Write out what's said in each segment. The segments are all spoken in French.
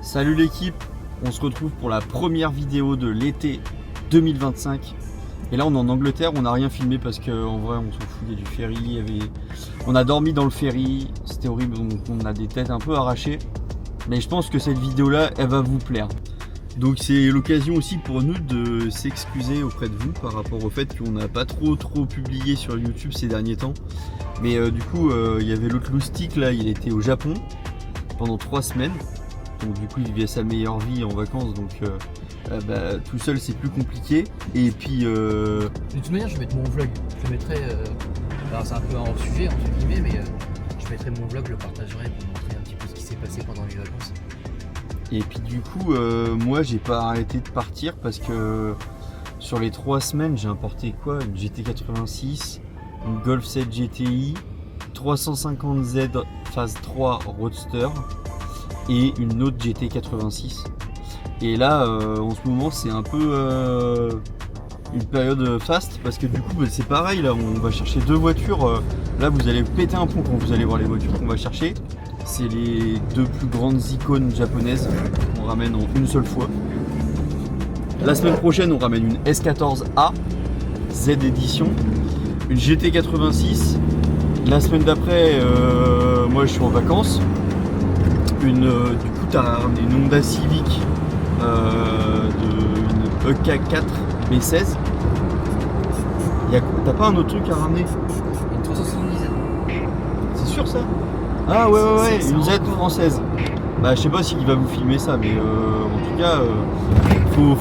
Salut l'équipe, on se retrouve pour la première vidéo de l'été 2025. Et là on est en Angleterre, on n'a rien filmé parce qu'en vrai on s'en foutait du ferry. On a dormi dans le ferry, c'était horrible, donc on a des têtes un peu arrachées. Mais je pense que cette vidéo là, elle va vous plaire. Donc c'est l'occasion aussi pour nous de s'excuser auprès de vous par rapport au fait qu'on n'a pas trop publié sur YouTube ces derniers temps. Mais du coup il y avait l'autre loustic là, il était au Japon pendant 3 semaines. Donc du coup il vivait sa meilleure vie en vacances, donc tout seul c'est plus compliqué. Et puis de toute manière je vais mettre mon vlog, je le mettrai, alors c'est un peu hors sujet entre guillemets, mais je mettrai mon vlog, je le partagerai pour montrer un petit peu ce qui s'est passé pendant les vacances. Et puis du coup moi j'ai pas arrêté de partir parce que sur les 3 semaines j'ai importé quoi, une GT86, une Golf 7 GTI, 350Z phase 3 Roadster et une autre GT86. Et là en ce moment c'est un peu une période faste parce que du coup c'est pareil, là on va chercher 2 voitures. Là vous allez péter un plomb quand vous allez voir les voitures qu'on va chercher. C'est les 2 plus grandes icônes japonaises qu'on ramène en une seule fois. La semaine prochaine on ramène une S14A Z édition, une GT86. La semaine d'après moi je suis en vacances. Du coup tu as ramené une Honda Civic, une EK4 B16. T'as pas un autre truc à ramener? Une 370Z. C'est sûr ça? Ah ouais, une Z française. Bah je sais pas s'il va vous filmer ça, mais en tout cas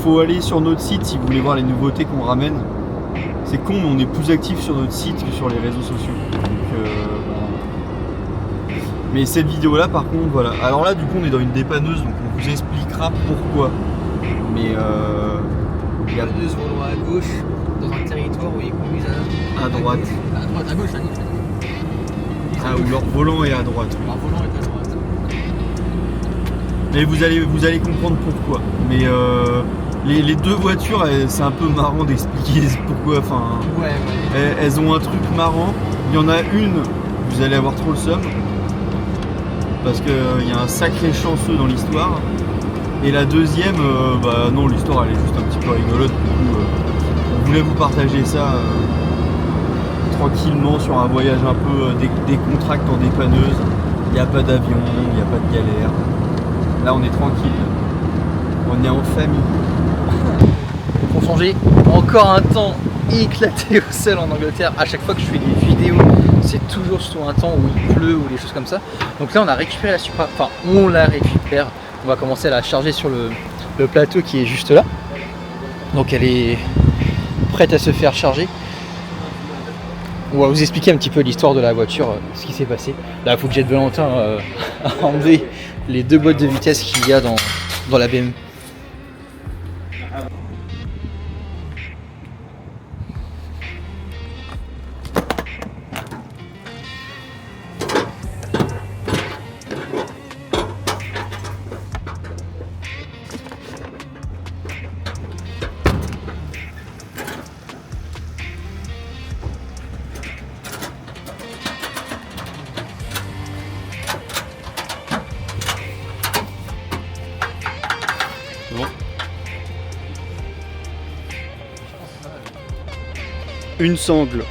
faut aller sur notre site si vous voulez voir les nouveautés qu'on ramène. C'est con mais on est plus actif sur notre site que sur les réseaux sociaux. Donc, mais cette vidéo là par contre voilà. Alors là du coup on est dans une dépanneuse, donc on vous expliquera pourquoi. Mais il y a 2 volant à gauche dans un territoire où ils conduisent à droite. À droite, à gauche, à gauche. Ah, où leur volant est à droite. Leur volant est à droite. Mais vous allez comprendre pourquoi. Mais les 2 voitures, c'est un peu marrant d'expliquer pourquoi. Enfin, ouais. Elles ont un truc marrant. Il y en a une, vous allez avoir trop le seum. Parce qu'il y a un sacré chanceux dans l'histoire. Et la deuxième, non, l'histoire elle est juste un petit peu rigolote. Du coup, on voulait vous partager ça tranquillement sur un voyage un peu décontracté en dépanneuse. Il n'y a pas d'avion, il n'y a pas de galère. Là on est tranquille. On est en famille. Pour changer, encore un temps éclaté au sol en Angleterre. À chaque fois que je fais des vidéos, c'est toujours sur un temps où il pleut ou des choses comme ça. Donc là on a récupéré la Supra, enfin on la récupère. On va commencer à la charger sur le plateau qui est juste là. Donc elle est prête à se faire charger. On va vous expliquer un petit peu l'histoire de la voiture, ce qui s'est passé. Là il faut que j'aide Valentin à enlever les 2 boîtes de vitesse qu'il y a dans la BM. Bon. Une sangle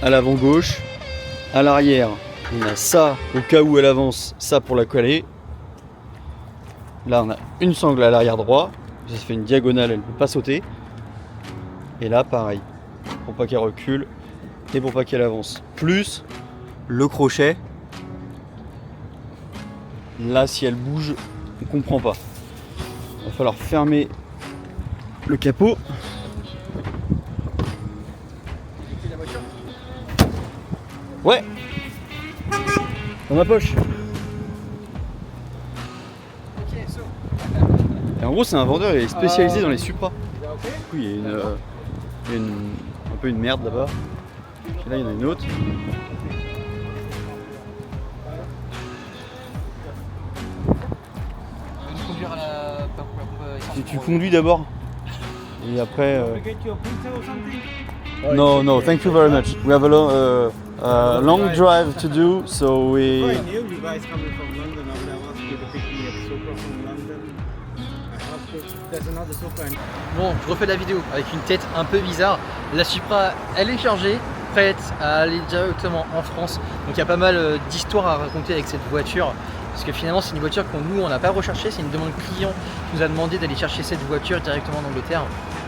à l'avant gauche, à l'arrière on a ça au cas où elle avance, ça pour la coller. Là on a une sangle à l'arrière droit, ça se fait une diagonale, elle ne peut pas sauter. Et là pareil, pour pas qu'elle recule et pour pas qu'elle avance. Plus le crochet, là si elle bouge on comprend pas. Il va falloir fermer le capot. Ouais, dans ma poche. Et en gros c'est un vendeur, il est spécialisé dans les Supra. Du coup il y a un peu une merde là-bas. Et là il y en a une autre. Tu conduis d'abord et après. No, thank you very much. We have a long drive to do, so we. You guys coming from London, I would have asked you to pick me up so from London. Bon, je refais la vidéo avec une tête un peu bizarre. La Supra, elle est chargée, prête à aller directement en France. Donc il y a pas mal d'histoires à raconter avec cette voiture. Parce que finalement, c'est une voiture qu'on nous, on n'a pas recherchée. C'est une demande client qui nous a demandé d'aller chercher cette voiture directement en Angleterre.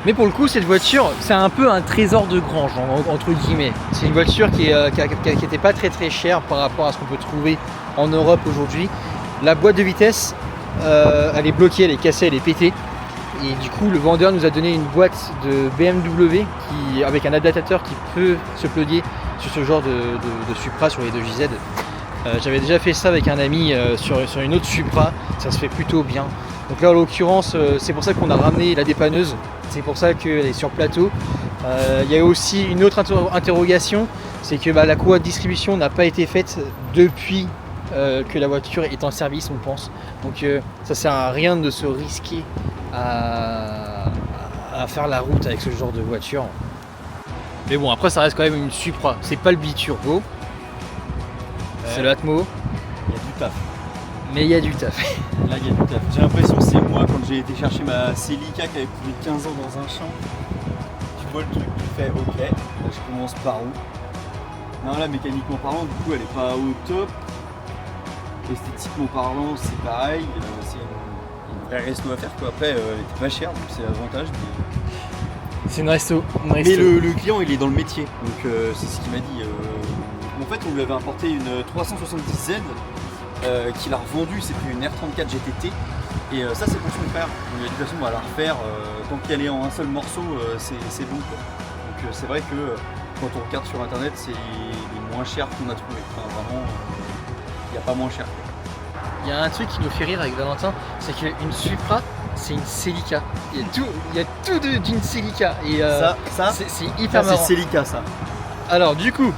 Mais pour le coup, cette voiture, c'est un peu un trésor de grange, entre guillemets. C'est une voiture qui n'était pas très chère par rapport à ce qu'on peut trouver en Europe aujourd'hui. La boîte de vitesse, elle est bloquée, elle est cassée, elle est pétée. Et du coup, le vendeur nous a donné une boîte de BMW avec un adaptateur qui peut se plugger sur ce genre de Supra, sur les 2JZ. J'avais déjà fait ça avec un ami sur une autre Supra, ça se fait plutôt bien. Donc là, en l'occurrence, c'est pour ça qu'on a ramené la dépanneuse, c'est pour ça qu'elle est sur plateau. Il y a aussi une autre interrogation, c'est que la courroie de distribution n'a pas été faite depuis que la voiture est en service, on pense. Donc ça sert à rien de se risquer à faire la route avec ce genre de voiture. Mais bon, après ça reste quand même une Supra, c'est pas le biturbo. C'est l'Atmo. Il y a du taf. Mais il y a du taf. Là, il y a du taf. J'ai l'impression que c'est moi quand j'ai été chercher ma Celica qui avait plus de 15 ans dans un champ. Tu vois le truc, tu fais OK. Là, je commence par où? Non, là, mécaniquement parlant, du coup, elle est pas au top. Esthétiquement parlant, c'est pareil. C'est une vraie resto à faire, quoi. Après, elle était pas chère, donc c'est l'avantage. C'est une resto. Mais le client, il est dans le métier. Donc, c'est ce qu'il m'a dit. En fait, on lui avait importé une 370Z qu'il a revendue, c'était une R34 GTT. Et ça, c'est pour son frère. Donc, de toute façon, on va la refaire. Tant qu'elle est en un seul morceau, c'est bon, quoi. Donc, c'est vrai que quand on regarde sur internet, c'est les moins chers qu'on a trouvé. Enfin, vraiment, il n'y a pas moins cher. Il y a un truc qui nous fait rire avec Valentin, c'est qu'une Supra, c'est une Celica. Il y a tout d'une Celica. Et ça c'est hyper marrant. C'est Celica, ça. Alors, du coup.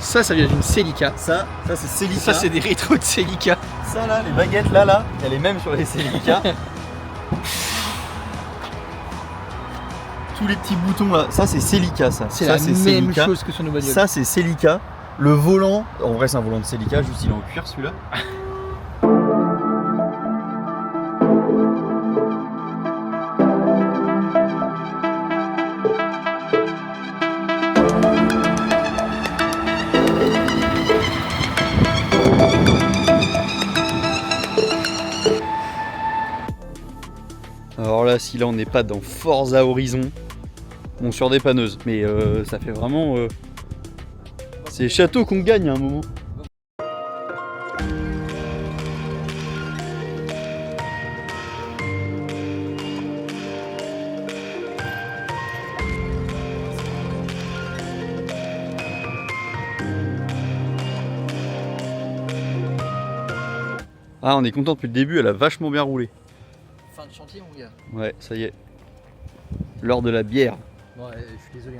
Ça vient d'une Celica. Ça c'est Celica. Ça, c'est des rétros de Celica. Ça, là, les baguettes, là, il y a les mêmes sur les Celica. Tous les petits boutons, là, ça, c'est Celica, ça. C'est ça, la c'est même Celica. chose que sur nos bagnoles. Ça, c'est Celica. Le volant, en vrai, c'est un volant de Celica, juste il est en cuir, celui-là. Alors là, si là on n'est pas dans Forza Horizon, bon sur dépanneuse, mais ça fait vraiment... c'est château qu'on gagne à un moment. Ah, on est content depuis le début, elle a vachement bien roulé. Fin de chantier, mon gars. Ouais, ça y est. L'heure de la bière. Ouais, je suis désolé.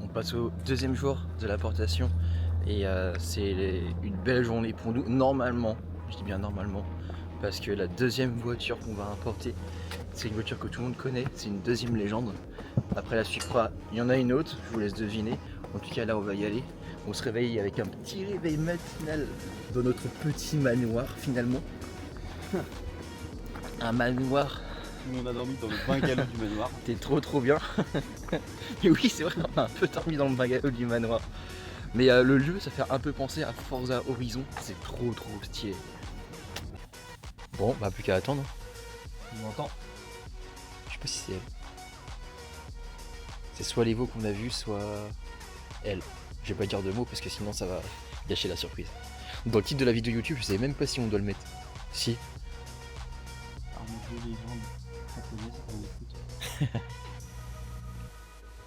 On passe au deuxième jour de l'importation et c'est une belle journée pour nous. Normalement, je dis bien normalement, parce que la deuxième voiture qu'on va importer, c'est une voiture que tout le monde connaît, c'est une deuxième légende. Après la Supra, il y en a une autre, je vous laisse deviner. En tout cas, là, on va y aller. On se réveille avec un petit réveil matinal dans notre petit manoir finalement. Un manoir. Nous on a dormi dans le bungalow du manoir. T'es trop bien. Et oui, c'est vrai, on a un peu dormi dans le bungalow du manoir. Mais le lieu, ça fait un peu penser à Forza Horizon. C'est trop stylé. Bon, bah plus qu'à attendre. On entend. Je sais pas si c'est elle. C'est soit l'Evo qu'on a vu, soit elle. Je vais pas dire de mots parce que sinon ça va gâcher la surprise. Dans le titre de la vidéo YouTube, je sais même pas si on doit le mettre. Si.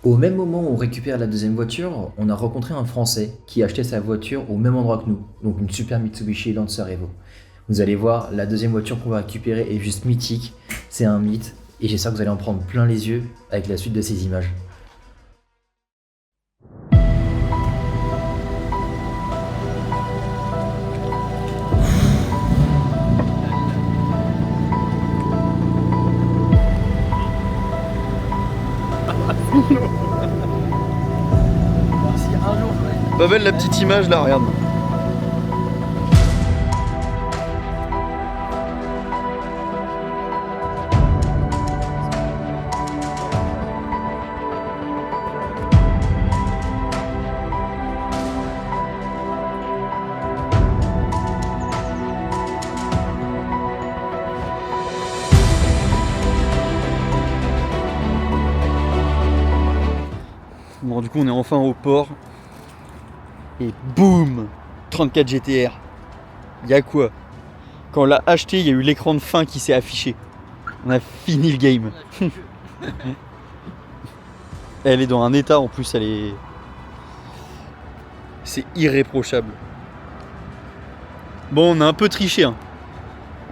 Au même moment où on récupère la deuxième voiture, on a rencontré un Français qui achetait sa voiture au même endroit que nous, donc une super Mitsubishi Lancer Evo. Vous allez voir, la deuxième voiture qu'on va récupérer est juste mythique, c'est un mythe, et j'espère que vous allez en prendre plein les yeux avec la suite de ces images. Pas belle la petite image là, regarde. Bon du coup on est enfin au port. Et boum 34 GTR. Il y a quoi? Quand on l'a acheté, il y a eu l'écran de fin qui s'est affiché. On a fini le game. Elle est dans un état en plus, elle est... C'est irréprochable. Bon, on a un peu triché. Hein.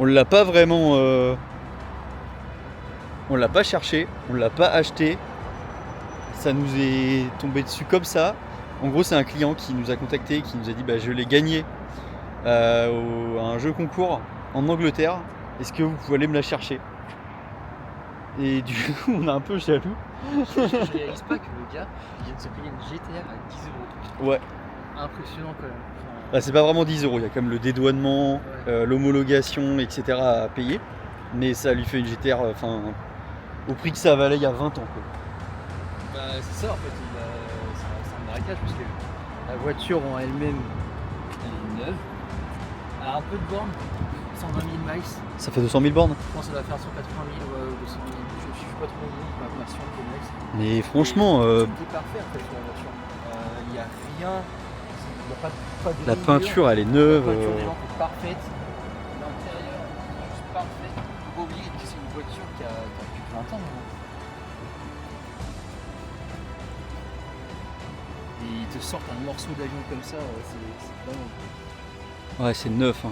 On l'a pas vraiment... On l'a pas cherché, on l'a pas acheté. Ça nous est tombé dessus comme ça. En gros, c'est un client qui nous a contacté, qui nous a dit bah, je l'ai gagné à un jeu concours en Angleterre. Est-ce que vous pouvez aller me la chercher? Et du coup, on est un peu jaloux. Je réalise pas que le gars vient de se payer une GTR à 10 €. Ouais. Impressionnant quand même. Enfin, Bah, c'est pas vraiment 10 €, il y a quand même le dédouanement, ouais. l'homologation, etc. à payer. Mais ça lui fait une GTR au prix que ça valait il y a 20 ans. Quoi. Bah, c'est ça en fait, c'est un marécage parce que la voiture en elle-même, elle est neuve. Elle a un peu de borne, 120 000 miles. Ça fait 200 000 bornes. Je pense que ça va faire 180 000 ou 200 000. Je suis pas trop bon pour la version de Max. Mais franchement, Tout est parfait en fait sur la voiture. Il n'y a rien. Il n'y a pas de la rayures. peinture elle est neuve. La peinture des lampes est parfaite. L'intérieur est juste parfait. Il faut pas oublier que c'est une voiture qui a plus de 20 ans. Hein. Et ils te sortent un morceau d'avion comme ça, c'est vraiment. Ouais, c'est neuf. Hein.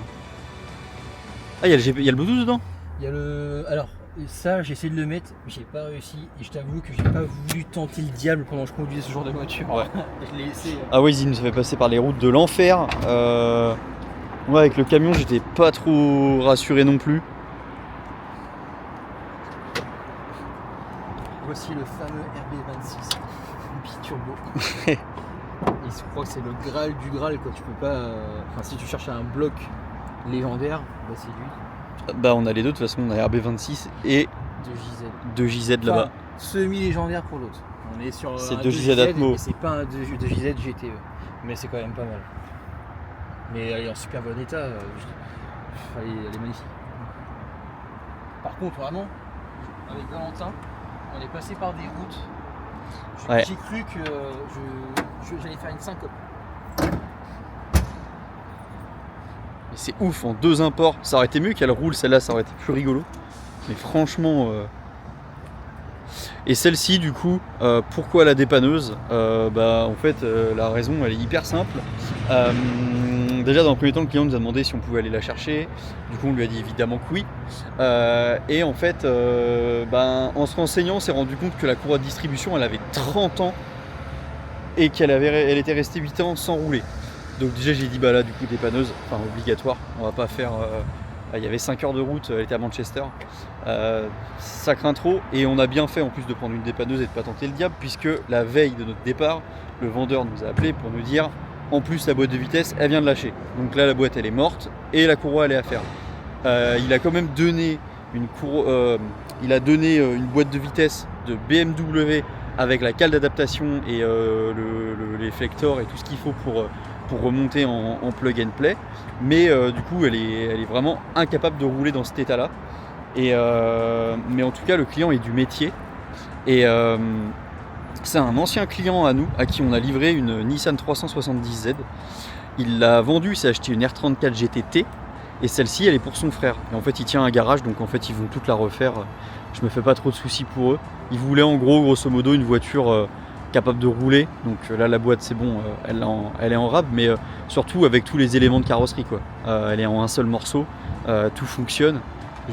Ah, il y a le Bluetooth dedans? Il y a le. Alors, ça, j'ai essayé de le mettre, mais j'ai pas réussi. Et je t'avoue que j'ai pas voulu tenter le diable pendant que je conduisais ce genre de voiture. Ouais. Je l'ai laissé. Ah oui, il nous avait passé par les routes de l'enfer. Ouais, avec le camion, j'étais pas trop rassuré non plus. Voici le fameux RB26 biturbo. Et je crois que c'est le Graal du Graal, quoi. Tu peux pas. Enfin, si tu cherches un bloc légendaire, bah c'est lui. Bah, on a les deux, de toute façon, on a RB26 et De JZ. 2JZ là-bas. Enfin, semi-légendaire pour l'autre. On est sur C'est un 2JZ Atmo. et c'est pas un 2JZ GTE. Mais c'est quand même pas mal. Mais elle est en super bon état. Elle est magnifique. Par contre, vraiment, avec Valentin, on est passé par des routes. Ouais. J'ai cru que j'allais faire une syncope. Et c'est ouf, en 2 imports. Ça aurait été mieux qu'elle roule, celle-là, ça aurait été plus rigolo. Mais franchement... Et celle-ci, du coup, pourquoi la dépanneuse? Bah, en fait, la raison, elle est hyper simple. Déjà, dans le premier temps, le client nous a demandé si on pouvait aller la chercher. Du coup, on lui a dit évidemment que oui. Et en fait, en se renseignant, on s'est rendu compte que la courroie de distribution, elle avait 30 ans et elle était restée 8 ans sans rouler. Donc déjà, j'ai dit, bah là, du coup, dépanneuse, enfin obligatoire. On va pas faire... il y avait 5 heures de route, elle était à Manchester. Ça craint trop et on a bien fait en plus de prendre une dépanneuse et de pas tenter le diable, puisque la veille de notre départ, le vendeur nous a appelé pour nous dire en plus la boîte de vitesse elle vient de lâcher. Donc là la boîte elle est morte et la courroie elle est à faire. Il a quand même donné une boîte de vitesse de BMW avec la cale d'adaptation et les flectors et tout ce qu'il faut pour remonter en plug and play, mais du coup elle est vraiment incapable de rouler dans cet état là. Mais en tout cas le client est du métier et c'est un ancien client à nous à qui on a livré une Nissan 370Z. Il l'a vendue, il s'est acheté une R34 GTT et celle-ci elle est pour son frère. Et en fait il tient un garage, donc en fait ils vont toute la refaire. Je me fais pas trop de soucis pour eux. Ils voulaient en gros grosso modo une voiture capable de rouler, donc là la boîte c'est bon, elle est en rab, mais surtout avec tous les éléments de carrosserie quoi. Elle est en un seul morceau, tout fonctionne,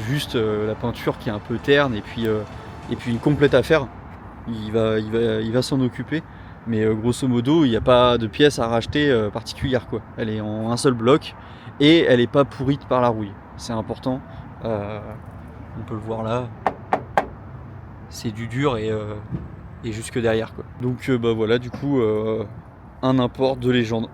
juste la peinture qui est un peu terne et puis une complète affaire. Il va s'en occuper, mais grosso modo il n'y a pas de pièces à racheter particulières quoi. Elle est en un seul bloc et elle n'est pas pourrite par la rouille, c'est important. On peut le voir là, c'est du dur et jusque derrière quoi. Donc voilà, du coup un import de légende.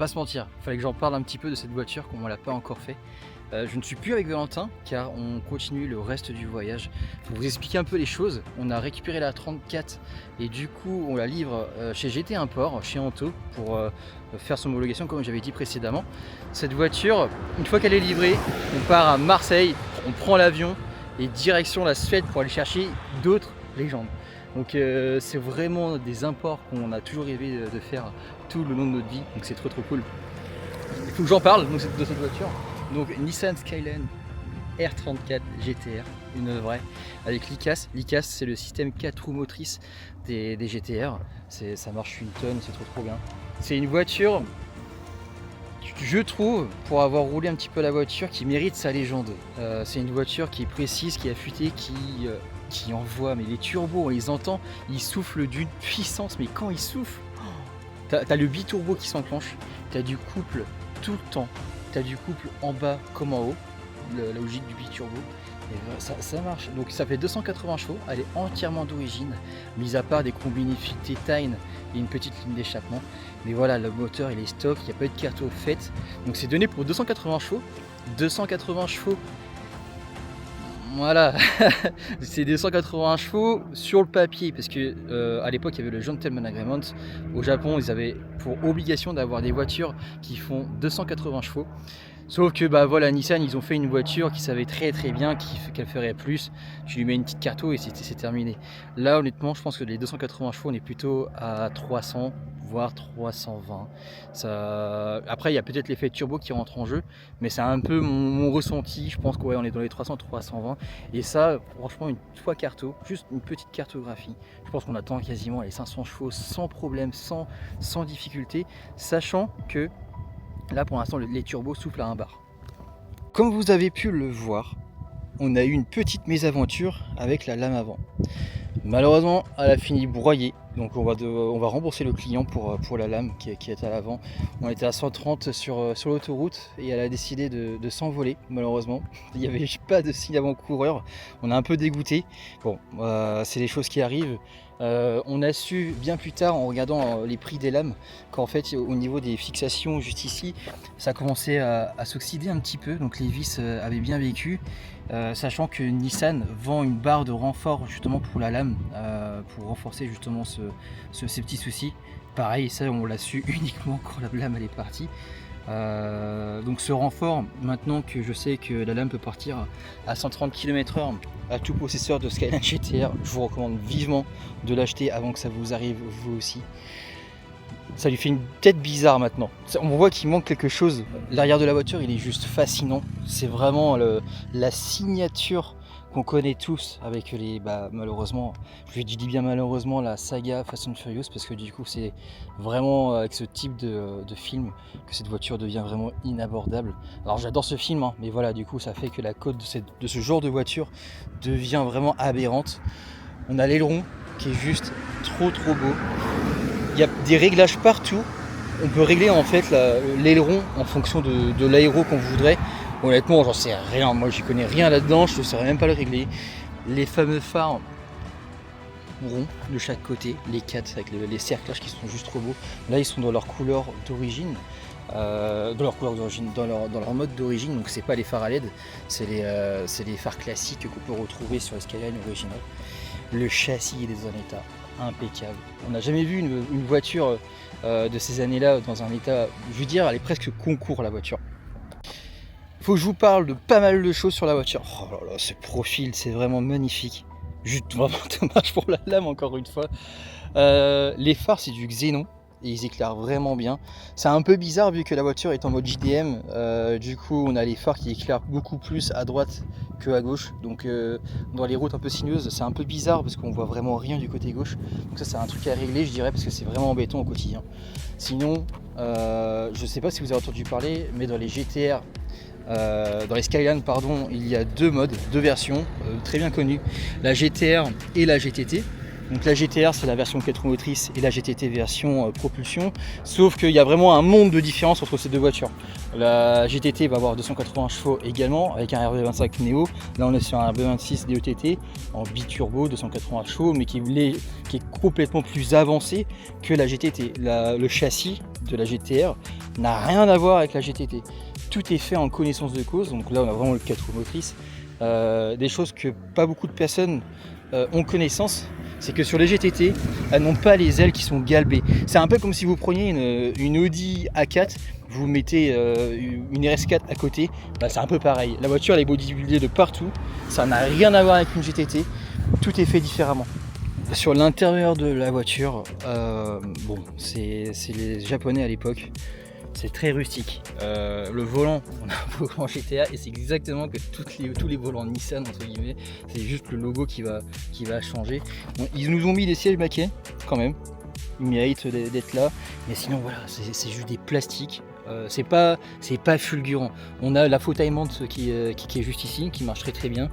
pas se mentir, il fallait que j'en parle un petit peu de cette voiture, comme on l'a pas encore fait. Je ne suis plus avec Valentin car on continue le reste du voyage. Pour vous expliquer un peu les choses, on a récupéré la 34 et du coup on la livre chez GT Import, chez Anto, pour faire son homologation comme j'avais dit précédemment. Cette voiture, une fois qu'elle est livrée, on part à Marseille, on prend l'avion et direction la Suède pour aller chercher d'autres légendes. Donc c'est vraiment des imports qu'on a toujours rêvé de faire tout le long de notre vie, donc c'est trop cool. Il faut que j'en parle donc, de cette voiture. Donc Nissan Skyline R34 GTR, une vraie, avec l'ICAS. L'ICAS c'est le système 4 roues motrices des GTR. Ça marche une tonne, c'est trop bien. C'est une voiture, je trouve, pour avoir roulé un petit peu la voiture, qui mérite sa légende. C'est une voiture qui est précise, qui est affûtée, qui envoie, mais les turbos, on les entend, ils soufflent d'une puissance, mais quand ils soufflent, t'as le biturbo qui s'enclenche, t'as du couple tout le temps. Tu as du couple en bas comme en haut, la logique du biturbo, et ça marche. Donc ça fait 280 chevaux, elle est entièrement d'origine, mis à part des combinés Titane et une petite ligne d'échappement. Mais voilà, le moteur il est stock, il n'y a pas eu de carte faite. Donc c'est donné pour 280 chevaux. 280 chevaux, voilà, c'est 280 chevaux sur le papier, parce que à l'époque il y avait le Gentleman Agreement. Au Japon ils avaient pour obligation d'avoir des voitures qui font 280 chevaux. Sauf que bah voilà, Nissan ils ont fait une voiture qui savait très bien qu'elle ferait plus. Tu lui mets une petite carto et c'est terminé. Là honnêtement je pense que les 280 chevaux on est plutôt à 300 voire 320. Après il y a peut-être l'effet turbo qui rentre en jeu, mais c'est un peu mon ressenti. Je pense qu'on est dans les 300-320. Et ça franchement une fois carto, juste une petite cartographie, je pense qu'on attend quasiment les 500 chevaux sans problème, sans difficulté, sachant que là pour l'instant les turbos soufflent à un bar. Comme vous avez pu le voir, on a eu une petite mésaventure avec la lame avant. Malheureusement elle a fini broyée, donc on va rembourser le client pour la lame qui est à l'avant. On était à 130 sur l'autoroute et elle a décidé de s'envoler malheureusement. Il n'y avait pas de signe avant-coureur, on a un peu dégoûté. Bon, c'est des choses qui arrivent. On a su bien plus tard en regardant les prix des lames qu'en fait au niveau des fixations juste ici ça commençait à s'oxyder un petit peu, donc les vis avaient bien vécu, sachant que Nissan vend une barre de renfort justement pour la lame pour renforcer justement ces petits soucis. Pareil, ça on l'a su uniquement quand la lame elle est partie. Donc ce renfort, maintenant que je sais que la lame peut partir à 130 km/h à tout possesseur de Skyline GTR, je vous recommande vivement de l'acheter avant que ça vous arrive vous aussi. Ça lui fait une tête bizarre maintenant, on voit qu'il manque quelque chose. L'arrière de la voiture il est juste fascinant, c'est vraiment la signature qu'on connaît tous avec malheureusement, je dis bien malheureusement, la saga Fast and Furious, parce que du coup c'est vraiment avec ce type de film que cette voiture devient vraiment inabordable. Alors j'adore ce film, mais voilà, du coup ça fait que la cote de ce genre de voiture devient vraiment aberrante. On a l'aileron qui est juste trop beau, il y a des réglages partout, on peut régler en fait l'aileron en fonction de l'aéro qu'on voudrait. Honnêtement, j'en sais rien, moi j'y connais rien là-dedans, je ne saurais même pas le régler. Les fameux phares ronds de chaque côté, les 4 avec les cerclages qui sont juste trop beaux. Là ils sont dans leur couleur d'origine, dans leur mode d'origine, donc c'est pas les phares à LED, c'est les phares classiques qu'on peut retrouver sur les Skyline originales. Le châssis est dans un état impeccable. On n'a jamais vu une voiture de ces années-là dans un état, je veux dire, elle est presque concours la voiture. Faut que je vous parle de pas mal de choses sur la voiture. Oh là là, ce profil, c'est vraiment magnifique. Juste vraiment dommage pour la lame encore une fois. Les phares, c'est du xénon et ils éclairent vraiment bien. C'est un peu bizarre vu que la voiture est en mode JDM. Du coup, on a les phares qui éclairent beaucoup plus à droite que à gauche. Donc dans les routes un peu sinueuses, c'est un peu bizarre parce qu'on voit vraiment rien du côté gauche. Donc ça, c'est un truc à régler, je dirais, parce que c'est vraiment embêtant au quotidien. Sinon, je sais pas si vous avez entendu parler, mais dans les GTR, dans les Skyline pardon, il y a deux modes, deux versions très bien connues, la GTR et la GTT. Donc la GTR c'est la version 4 roues motrices et la GTT version propulsion, sauf qu'il y a vraiment un monde de différence entre ces deux voitures. La GTT va avoir 280 chevaux également avec un RB25 Neo, là on est sur un RB26 DETT en biturbo 280 chevaux mais qui est complètement plus avancé que la GTT. Le châssis de la GTR n'a rien à voir avec la GTT. Tout est fait en connaissance de cause, donc là on a vraiment le 4 roues motrices. Des choses que pas beaucoup de personnes ont connaissance, c'est que sur les GTT, elles n'ont pas les ailes qui sont galbées. C'est un peu comme si vous preniez une Audi A4, vous mettez une RS4 à côté, c'est un peu pareil. La voiture elle est bodybuildée de partout, ça n'a rien à voir avec une GTT, tout est fait différemment. Sur l'intérieur de la voiture, c'est les Japonais à l'époque. C'est très rustique. Le volant, on a un volant GTA et c'est exactement que tous les volants Nissan entre guillemets. C'est juste le logo qui va changer. Bon, ils nous ont mis des sièges baquets quand même. Ils méritent d'être là. Mais sinon voilà, c'est juste des plastiques. C'est pas fulgurant. On a la fautaillement qui est juste ici, qui marche très bien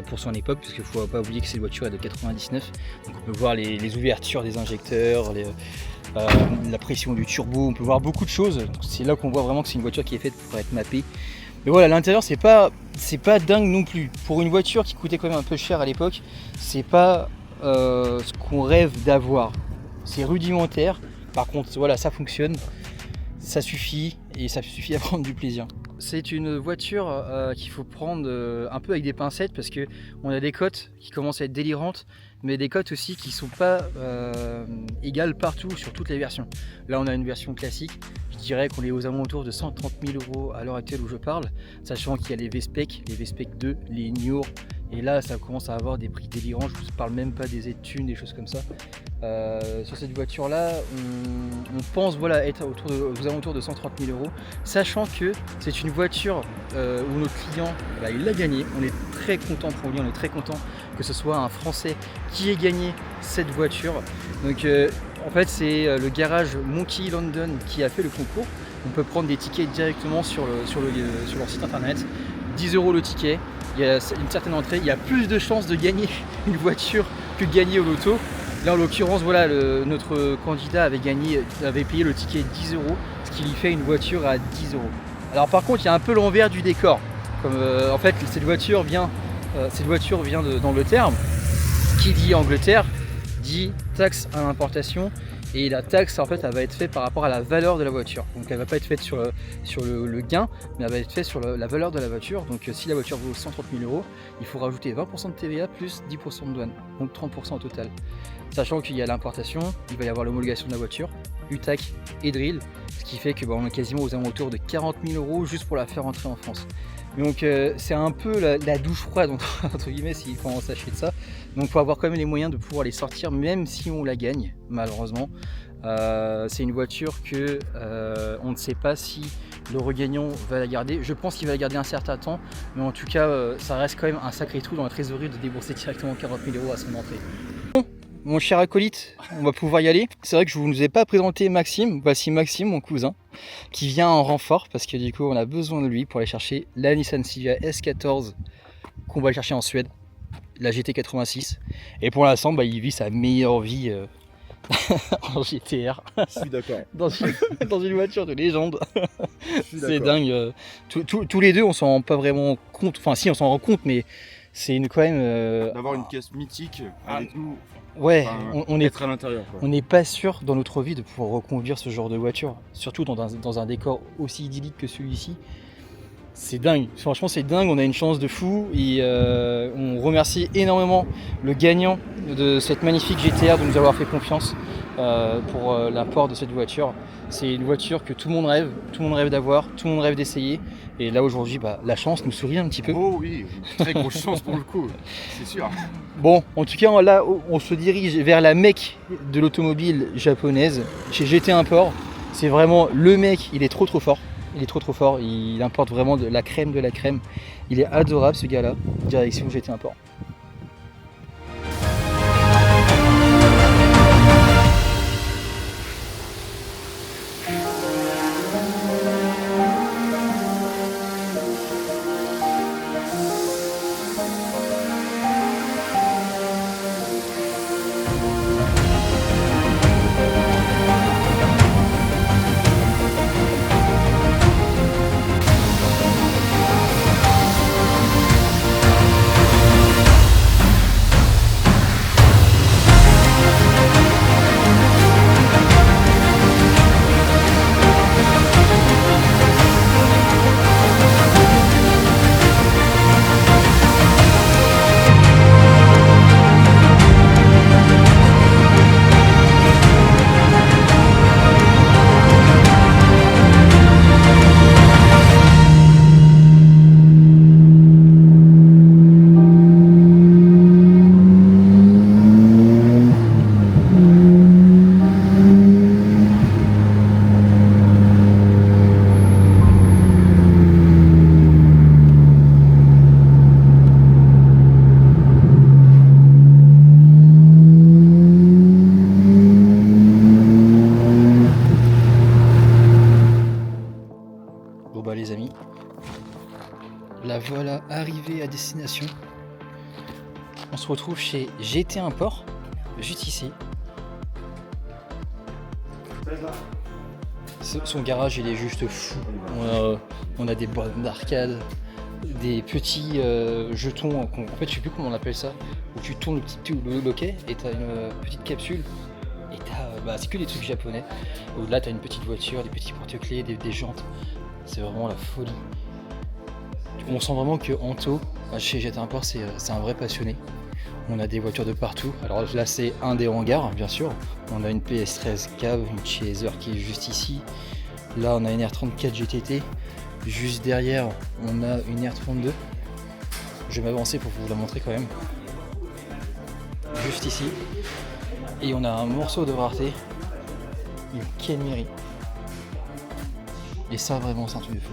pour son époque, parce qu'il ne faut pas oublier que cette voiture est de 99. Donc on peut voir les ouvertures des injecteurs, la pression du turbo, on peut voir beaucoup de choses. C'est là qu'on voit vraiment que c'est une voiture qui est faite pour être mappée. Mais voilà, l'intérieur c'est pas dingue non plus. Pour une voiture qui coûtait quand même un peu cher à l'époque, c'est pas ce qu'on rêve d'avoir. C'est rudimentaire. Par contre, voilà, ça fonctionne. Ça suffit et ça suffit à prendre du plaisir. C'est une voiture qu'il faut prendre un peu avec des pincettes parce que on a des cotes qui commencent à être délirantes, mais des cotes aussi qui sont pas égales partout sur toutes les versions. Là on a une version classique, je dirais qu'on est aux alentours de 130 000 € à l'heure actuelle où je parle, sachant qu'il y a les V-Spec, les V-Spec 2, les Niort, et là ça commence à avoir des prix délirants, je ne parle même pas des Z-Tunes, des choses comme ça. Sur cette voiture là on pense voilà, être aux alentours de 130 000 €, sachant que c'est une voiture où notre client il l'a gagné. On est très content pour lui, on est très content que ce soit un Français qui ait gagné cette voiture. Donc en fait c'est le garage Monkey London qui a fait le concours. On peut prendre des tickets directement sur leur site internet, 10 € le ticket. Il y a une certaine entrée, il y a plus de chances de gagner une voiture que de gagner au loto. Là en l'occurrence voilà, notre candidat avait payé le ticket 10 €, ce qui lui fait une voiture à 10 €. Alors par contre il y a un peu l'envers du décor. Comme en fait cette voiture vient d'Angleterre. Qui dit Angleterre dit taxe à l'importation. Et la taxe en fait elle va être faite par rapport à la valeur de la voiture. Donc elle va pas être faite sur le gain, mais elle va être faite sur la valeur de la voiture. Donc si la voiture vaut 130 000 €, il faut rajouter 20% de TVA plus 10% de douane, donc 30% au total. Sachant qu'il y a l'importation, il va y avoir l'homologation de la voiture, UTAC et Drill, ce qui fait que on est quasiment aux alentours de 40 000 € juste pour la faire entrer en France. Donc c'est un peu la douche froide entre guillemets s'il commence à acheter de ça. Donc il faut avoir quand même les moyens de pouvoir les sortir même si on la gagne malheureusement. C'est une voiture que on ne sait pas si le regagnant va la garder. Je pense qu'il va la garder un certain temps, mais en tout cas ça reste quand même un sacré trou dans la trésorerie de débourser directement 40 000 € à son entrée. Mon cher acolyte, on va pouvoir y aller. C'est vrai que je ne vous ai pas présenté Maxime. Voici Maxime, mon cousin, qui vient en renfort parce que du coup on a besoin de lui pour aller chercher la Nissan Silvia S14 qu'on va aller chercher en Suède, la GT86. Et pour l'instant, il vit sa meilleure vie en GTR. Je suis d'accord. dans une voiture de légende. C'est dingue. Tous les deux, on s'en rend pas vraiment compte. Enfin, si, on s'en rend compte, mais c'est quand même. D'avoir une caisse mythique avec nous. Ouais, on est à l'intérieur. On n'est pas sûr dans notre vie de pouvoir reconduire ce genre de voiture, surtout dans un décor aussi idyllique que celui-ci. C'est dingue, franchement c'est dingue, on a une chance de fou et on remercie énormément le gagnant de cette magnifique GTR de nous avoir fait confiance pour l'apport de cette voiture. C'est une voiture que tout le monde rêve d'avoir, tout le monde rêve d'essayer. Et là aujourd'hui, la chance nous sourit un petit peu. Oh oui, très grosse chance pour le coup, c'est sûr. Bon, en tout cas là, on se dirige vers la Mecque de l'automobile japonaise, chez GT Import. C'est vraiment le mec, il est trop fort. Il est trop fort, il importe vraiment de la crème de la crème. Il est adorable ce gars-là, direction GT Import. La voilà arrivée à destination. On se retrouve chez GT Import, juste ici. Son garage il est juste fou. On a des bornes d'arcade, des petits jetons, en fait je sais plus comment on appelle ça, où tu tournes le loquet et tu as une petite capsule et c'est que des trucs japonais. Là tu as une petite voiture, des petits porte-clés, des jantes. C'est vraiment la folie. On sent vraiment que Anto, chez GT Import, c'est un vrai passionné. On a des voitures de partout. Alors là, c'est un des hangars, bien sûr. On a une PS13 cave, une Chaser qui est juste ici. Là, on a une R34 GTT. Juste derrière, on a une R32. Je vais m'avancer pour vous la montrer quand même. Juste ici. Et on a un morceau de rareté, une Kenmiri. Et ça, vraiment, c'est un truc de fou.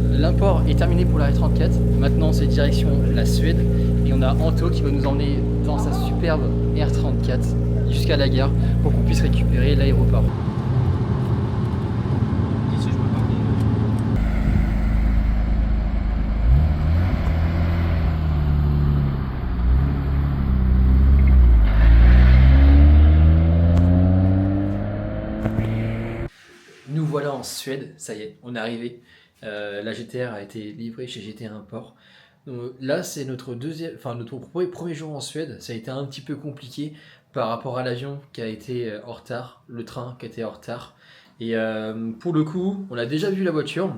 L'import est terminé pour la R34. Maintenant, c'est direction la Suède et on a Anto qui va nous emmener dans sa superbe R34 jusqu'à la gare pour qu'on puisse récupérer l'aéroport. Nous voilà en Suède, ça y est, on est arrivé. La GTR a été livrée chez GT Import. Donc, là, c'est notre premier jour en Suède. Ça a été un petit peu compliqué par rapport à l'avion qui a été en retard, le train qui a été en retard. Et pour le coup, on a déjà vu la voiture.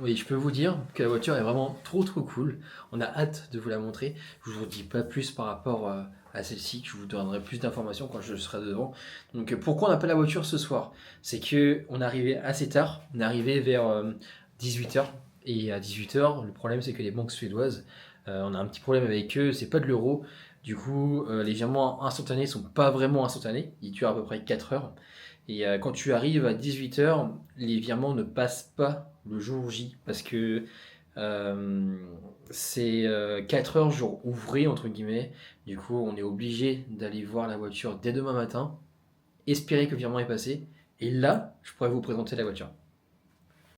Oui, je peux vous dire que la voiture est vraiment trop cool. On a hâte de vous la montrer. Je vous dis pas plus par rapport à celle-ci, que je vous donnerai plus d'informations quand je serai devant. Donc pourquoi on n'a pas la voiture ce soir? C'est que on est arrivé assez tard. On est arrivé vers 18h. Et à 18h, le problème c'est que les banques suédoises, on a un petit problème avec eux, c'est pas de l'euro. Du coup, les virements instantanés sont pas vraiment instantanés. Ils durent à peu près 4 heures. Et quand tu arrives à 18h, les virements ne passent pas le jour J. Parce que c'est 4 heures jour ouvré, entre guillemets. Du coup, on est obligé d'aller voir la voiture dès demain matin, espérer que le virement est passé. Et là, je pourrais vous présenter la voiture.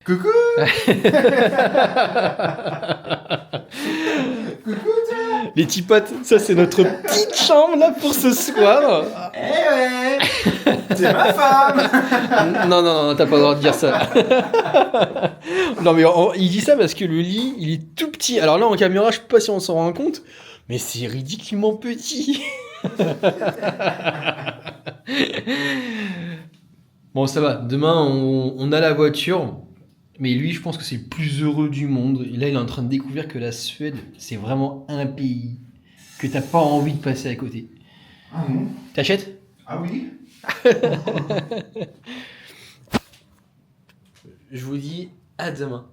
Coucou. Les petits potes, ça c'est notre petite chambre là pour ce soir. Eh ouais. C'est ma femme. Non, t'as pas le droit de dire ça. Non mais il dit ça parce que le lit, il est tout petit. Alors là en caméra, je sais pas si on s'en rend compte, mais c'est ridiculement petit. Bon ça va, demain on a la voiture. Mais lui, je pense que c'est le plus heureux du monde. Et là, il est en train de découvrir que la Suède, c'est vraiment un pays que t'as pas envie de passer à côté. Ah non. T'achètes ? Ah oui. Je vous dis à demain.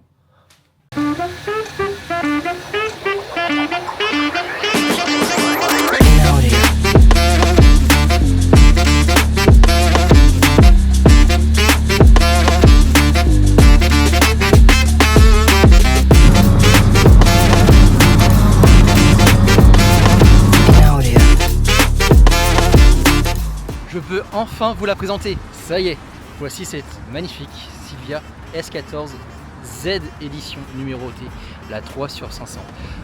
Je peux enfin vous la présenter. Ça y est, voici cette magnifique Silvia S14 Z édition numérotée, la 3/500.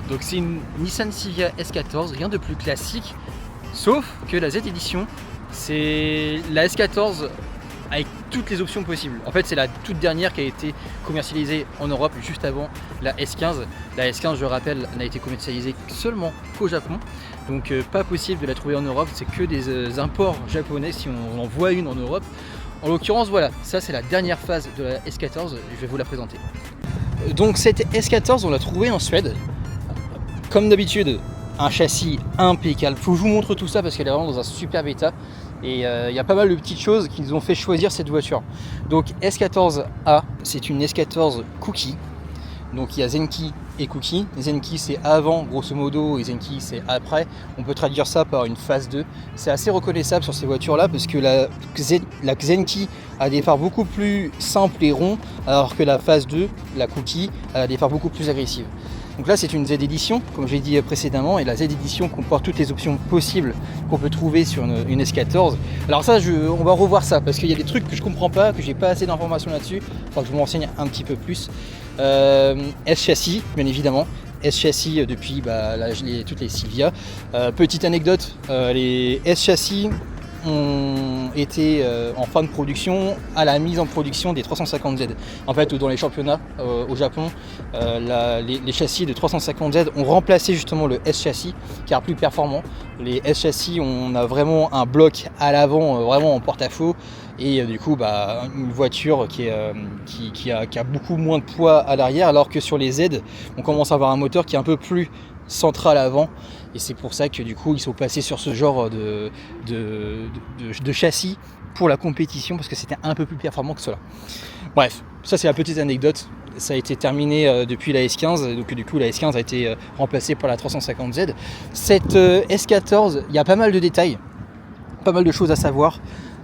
Donc c'est une Nissan Silvia S14, rien de plus classique, sauf que la Z édition, c'est la S14 avec toutes les options possibles. En fait, c'est la toute dernière qui a été commercialisée en Europe juste avant la S15. La S15, je rappelle, n'a été commercialisée seulement qu'au Japon. Donc pas possible de la trouver en Europe, c'est que des imports japonais si on en voit une en Europe. En l'occurrence, voilà, ça c'est la dernière phase de la S14, je vais vous la présenter. Donc cette S14, on l'a trouvée en Suède. comme d'habitude, un châssis impeccable. Faut que je vous montre tout ça parce qu'elle est vraiment dans un super état. Et il y a pas mal de petites choses qui nous ont fait choisir cette voiture. Donc S14A, c'est une S14 Cookie. Donc il y a Zenki et Cookie. Zenki c'est avant grosso modo et Zenki c'est après. On peut traduire ça par une phase 2. C'est assez reconnaissable sur ces voitures là parce que la Zenki a des phares beaucoup plus simples et ronds alors que la phase 2, la Cookie, a des phares beaucoup plus agressives. Donc là c'est une Z Edition comme j'ai dit précédemment et la Z Edition comporte toutes les options possibles qu'on peut trouver sur une S14. Alors ça on va revoir ça parce qu'il y a des trucs que je comprends pas, que j'ai pas assez d'informations là-dessus. Il faudra que je me renseigne un petit peu plus. S-châssis bien évidemment. S-châssis depuis toutes les Silvia. Petite anecdote, les S-châssis ont été en fin de production à la mise en production des 350Z. En fait, dans les championnats au Japon, les châssis de 350Z ont remplacé justement le S-châssis car plus performant. Les S-châssis, on a vraiment un bloc à l'avant, vraiment en porte-à-faux. Et du coup, une voiture qui a beaucoup moins de poids à l'arrière, alors que sur les Z, on commence à avoir un moteur qui est un peu plus central avant. Et c'est pour ça que du coup, ils sont passés sur ce genre de châssis pour la compétition, parce que c'était un peu plus performant que cela. Bref, ça c'est la petite anecdote. Ça a été terminé depuis la S15, donc du coup la S15 a été remplacée par la 350Z. Cette S14, il y a pas mal de détails, pas mal de choses à savoir.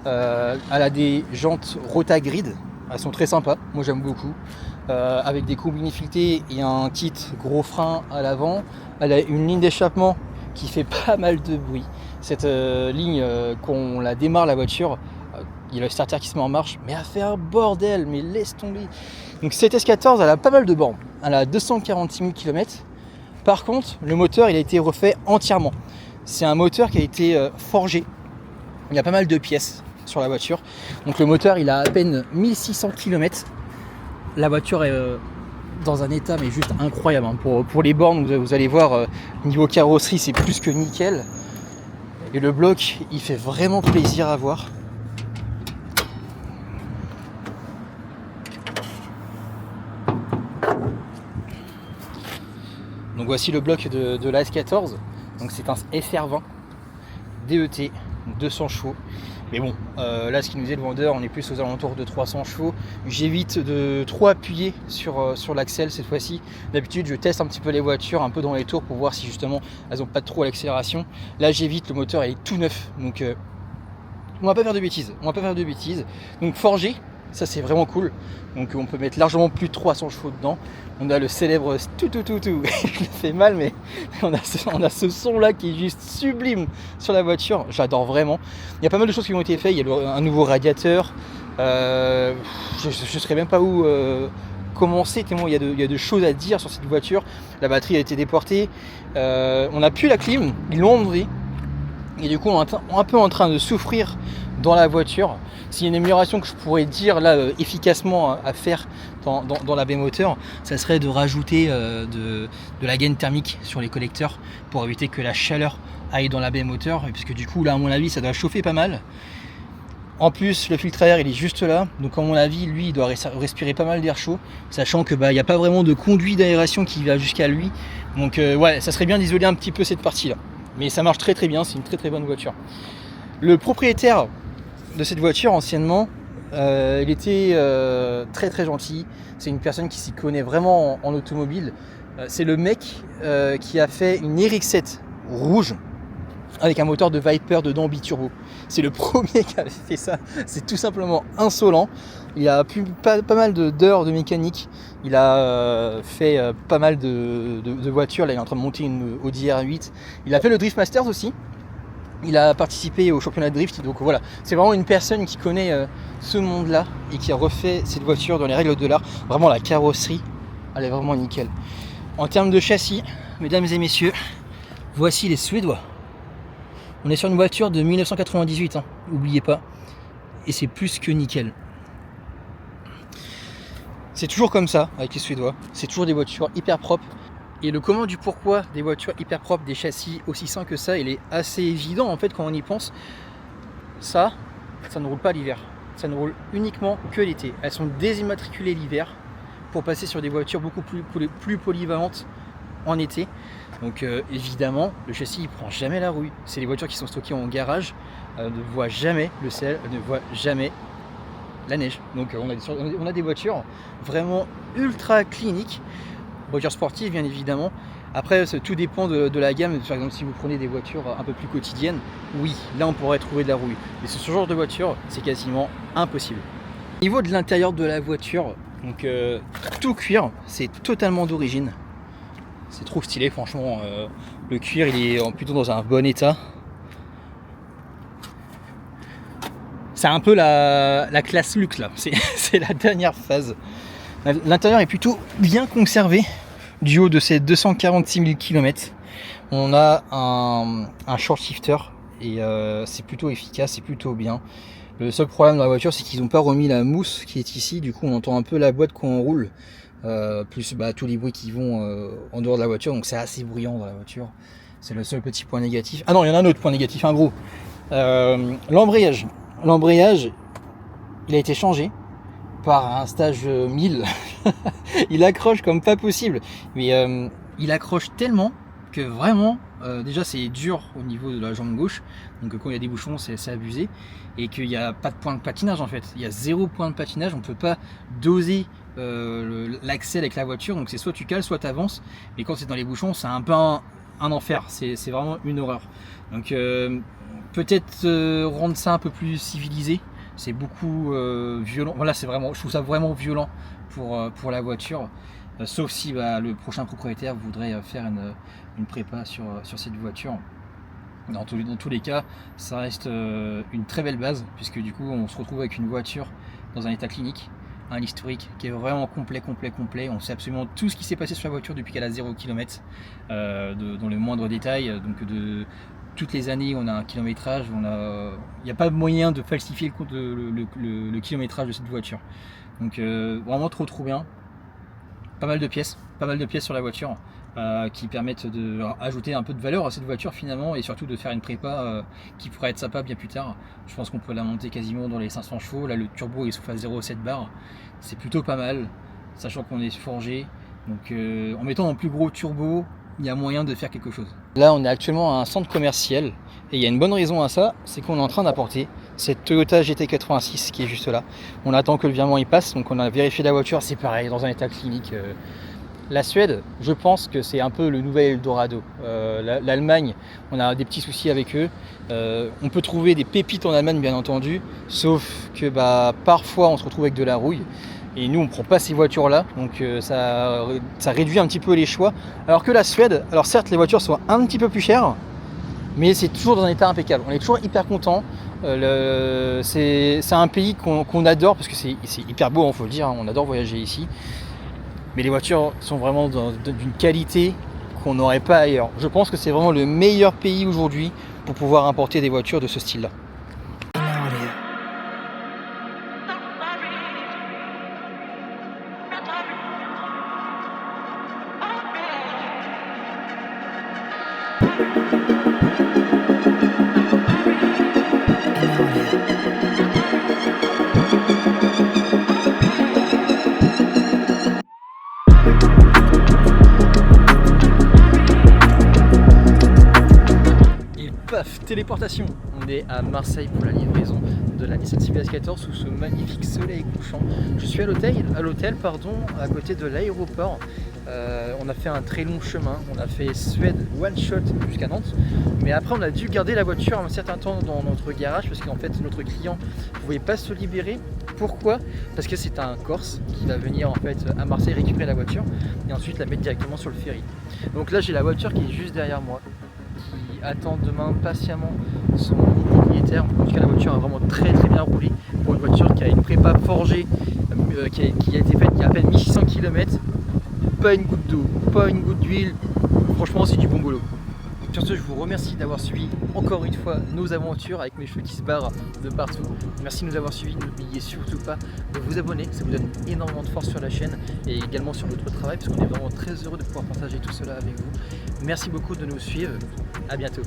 Elle a des jantes Rotagrid, elles sont très sympas, moi j'aime beaucoup, avec des combini filetés et un kit gros frein à l'avant. Elle a une ligne d'échappement qui fait pas mal de bruit. Cette ligne, quand on la démarre la voiture, il y a le starter qui se met en marche, mais elle fait un bordel, mais laisse tomber. Donc cette S14, elle a pas mal de bornes, elle a 246 000 km. Par contre, le moteur il a été refait entièrement. C'est un moteur qui a été forgé. Il y a pas mal de pièces sur la voiture. Donc le moteur il a à peine 1600 km. La voiture est dans un état mais juste incroyable. Pour les bornes, vous allez voir, niveau carrosserie c'est plus que nickel. Et le bloc il fait vraiment plaisir à voir. Donc voici le bloc de la S14. Donc c'est un SR20 DET 200 chevaux. Mais bon, là ce qui nous dit le vendeur, on est plus aux alentours de 300 chevaux. J'évite de trop appuyer sur l'axel cette fois-ci. D'habitude je teste un petit peu les voitures un peu dans les tours pour voir si justement elles n'ont pas trop à l'accélération. Là j'évite, le moteur il est tout neuf. Donc on va pas faire de bêtises. Donc forgé, ça c'est vraiment cool. Donc on peut mettre largement plus de 300 chevaux dedans. On a le célèbre tout. Je le fais mal, mais on a ce son là qui est juste sublime sur la voiture. J'adore vraiment. Il y a pas mal de choses qui ont été faites. Il y a un nouveau radiateur. Je ne saurais même pas où commencer tellement il y a de choses à dire sur cette voiture. La batterie a été déportée. On n'a plus la clim. Ils l'ont enlevé. Et du coup on est un peu en train de souffrir dans la voiture. S'il y a une amélioration que je pourrais dire là efficacement à faire dans la baie moteur, ça serait de rajouter de la gaine thermique sur les collecteurs pour éviter que la chaleur aille dans la baie moteur, puisque du coup là à mon avis ça doit chauffer pas mal. En plus le filtre à air il est juste là, donc à mon avis lui il doit respirer pas mal d'air chaud, sachant que il n'y a pas vraiment de conduit d'aération qui va jusqu'à lui, donc ouais ça serait bien d'isoler un petit peu cette partie là, mais ça marche très bien, c'est une très bonne voiture. Le propriétaire de cette voiture anciennement, il était très gentil. C'est une personne qui s'y connaît vraiment en automobile. C'est le mec qui a fait une RX-7 rouge avec un moteur de Viper dedans biturbo. C'est le premier qui avait fait ça. C'est tout simplement insolent. Il a pas mal d'heures de mécanique. Il a fait pas mal de voitures. Là, il est en train de monter une Audi R8. Il a fait le Drift Masters aussi. Il a participé au championnat de drift, donc voilà, c'est vraiment une personne qui connaît ce monde-là et qui a refait cette voiture dans les règles de l'art. Vraiment la carrosserie, elle est vraiment nickel. En termes de châssis, mesdames et messieurs, voici les Suédois. On est sur une voiture de 1998, hein, n'oubliez pas, et c'est plus que nickel. C'est toujours comme ça avec les Suédois, c'est toujours des voitures hyper propres. Et le comment du pourquoi des voitures hyper propres, des châssis aussi sains que ça, il est assez évident en fait quand on y pense. Ça ne roule pas l'hiver. Ça ne roule uniquement que l'été. Elles sont désimmatriculées l'hiver pour passer sur des voitures beaucoup plus polyvalentes en été. Donc évidemment, le châssis il prend jamais la rouille. C'est les voitures qui sont stockées en garage, ne voient jamais le sel, ne voient jamais la neige. Donc on a des voitures vraiment ultra cliniques, voitures sportives bien évidemment. Après tout dépend de la gamme. Par exemple si vous prenez des voitures un peu plus quotidiennes, oui là on pourrait trouver de la rouille. Mais sur ce genre de voiture c'est quasiment impossible. Au niveau de l'intérieur de la voiture, donc tout cuir, c'est totalement d'origine. C'est trop stylé franchement, le cuir il est plutôt dans un bon état. C'est un peu la classe luxe là, c'est la dernière phase. L'intérieur est plutôt bien conservé du haut de ces 246 000 km. On a un short shifter et c'est plutôt efficace, c'est plutôt bien. Le seul problème dans la voiture c'est qu'ils n'ont pas remis la mousse qui est ici, du coup on entend un peu la boîte quand on roule. Plus tous les bruits qui vont en dehors de la voiture, donc c'est assez bruyant dans la voiture. C'est le seul petit point négatif. Ah non, il y en a un autre point négatif, un gros. L'embrayage. L'embrayage, il a été changé par un stage 1000. Il accroche comme pas possible. Mais il accroche tellement que vraiment, déjà c'est dur au niveau de la jambe gauche. Donc quand il y a des bouchons, c'est abusé. Et qu'il n'y a pas de point de patinage en fait. Il y a 0 point de patinage. On ne peut pas doser l'accès avec la voiture. Donc c'est soit tu cales, soit tu avances. Mais quand c'est dans les bouchons, c'est un peu un enfer. C'est vraiment une horreur. Donc peut-être rendre ça un peu plus civilisé. C'est beaucoup violent. Voilà, c'est vraiment, je trouve ça vraiment violent pour la voiture. Sauf si le prochain propriétaire voudrait faire une prépa sur cette voiture. Dans tous les cas, ça reste une très belle base, puisque du coup on se retrouve avec une voiture dans un état clinique, un historique qui est vraiment complet. On sait absolument tout ce qui s'est passé sur la voiture depuis qu'elle a 0 km, dans le moindre détail. Donc de toutes les années on a un kilométrage, il n'y a pas moyen de falsifier le kilométrage de cette voiture. Donc vraiment trop bien. Pas mal de pièces sur la voiture. Qui permettent d'ajouter un peu de valeur à cette voiture finalement, et surtout de faire une prépa qui pourrait être sympa bien plus tard. Je pense qu'on peut la monter quasiment dans les 500 chevaux. Là le turbo est souffle à 0,7 bar, c'est plutôt pas mal, sachant qu'on est forgé. Donc en mettant un plus gros turbo, il y a moyen de faire quelque chose. Là on est actuellement à un centre commercial et il y a une bonne raison à ça, c'est qu'on est en train d'apporter cette Toyota GT86 qui est juste là. On attend que le virement y passe, donc on a vérifié la voiture, c'est pareil, dans un état clinique. La Suède, je pense que c'est un peu le nouvel Eldorado. L'Allemagne, on a des petits soucis avec eux. On peut trouver des pépites en Allemagne, bien entendu, sauf que parfois on se retrouve avec de la rouille. Et nous, on ne prend pas ces voitures-là, donc ça réduit un petit peu les choix. Alors que la Suède, alors certes, les voitures sont un petit peu plus chères, mais c'est toujours dans un état impeccable. On est toujours hyper content. C'est un pays qu'on adore parce que c'est hyper beau, il faut le dire. On adore voyager ici. Mais les voitures sont vraiment d'une qualité qu'on n'aurait pas ailleurs. Je pense que c'est vraiment le meilleur pays aujourd'hui pour pouvoir importer des voitures de ce style-là. Téléportation, on est à Marseille pour la livraison de la Nissan CBS 14 sous ce magnifique soleil couchant. Je suis à l'hôtel à côté de l'aéroport. On a fait un très long chemin, on a fait Suède one shot jusqu'à Nantes, mais après on a dû garder la voiture un certain temps dans notre garage parce qu'en fait notre client ne pouvait pas se libérer. Pourquoi? Parce que c'est un Corse qui va venir en fait à Marseille récupérer la voiture et ensuite la mettre directement sur le ferry. Donc là j'ai la voiture qui est juste derrière moi, attend demain patiemment son propriétaire. En tout cas la voiture a vraiment très bien roulé pour une voiture qui a une prépa forgée, qui a été faite il y a à peine 1600 km, pas une goutte d'eau, pas une goutte d'huile, franchement c'est du bon boulot. Sur ce, je vous remercie d'avoir suivi encore une fois nos aventures avec mes cheveux qui se barrent de partout. Merci de nous avoir suivis, n'oubliez surtout pas de vous abonner, ça vous donne énormément de force sur la chaîne et également sur notre travail parce qu'on est vraiment très heureux de pouvoir partager tout cela avec vous. Merci beaucoup de nous suivre, à bientôt.